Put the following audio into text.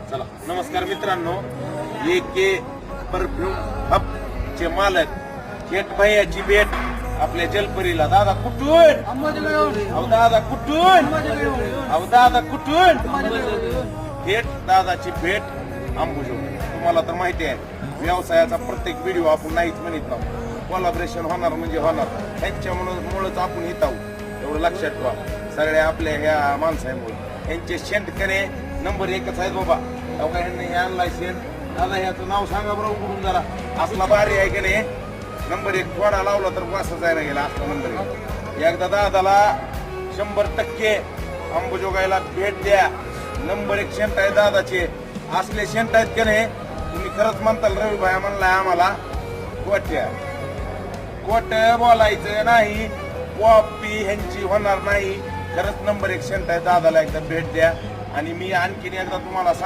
चला नमस्कार मित्रांनो, के परफ्यूम हब चे मालक शेठ भैयाची भेट आपल्या जलपरीला. दादा कुठून? अहो दादा कुठून? अहो दादा कुठून? थेट दादाची भेट अंबुजोगाई. तुम्हाला तर माहिती आहे, व्यवसायाचा प्रत्येक व्हिडिओ आपण नाहीच म्हणत नाहीत. कोलॅबरेशन होणार म्हणजे होणार, त्यांच्यामुळेच आपण इथं आहोत. एवढं लक्षात ठेवा. सगळ्या आपल्या ह्या माणसामुळे यांचे शेंटकणे नंबर एकच आहेत बाबा. अवघा ह्यांनी हे आणलाय शेंट. दादा ह्याचं नाव सांगा बरं उघडून जरा. असला भारी आहे की नाही, नंबर एक थोडा लावला तर वासा जायला गेला असला नंबर एक. एकदा दादाला 100% अंबुजोगाईला भेट द्या. नंबर एक शेंट आहे दादाचे. असले शेंट आहेत की नाही, तुम्ही खरंच म्हणताल रवी भाई म्हणलाय आम्हाला खोट बोलायचं नाही, कॉपी ह्यांची होणार नाही. खरंच नंबर एक शेंट आहे. दादाला एकदा भेट द्या. आणि मी आणखीन एकदा तुम्हाला सांगतो,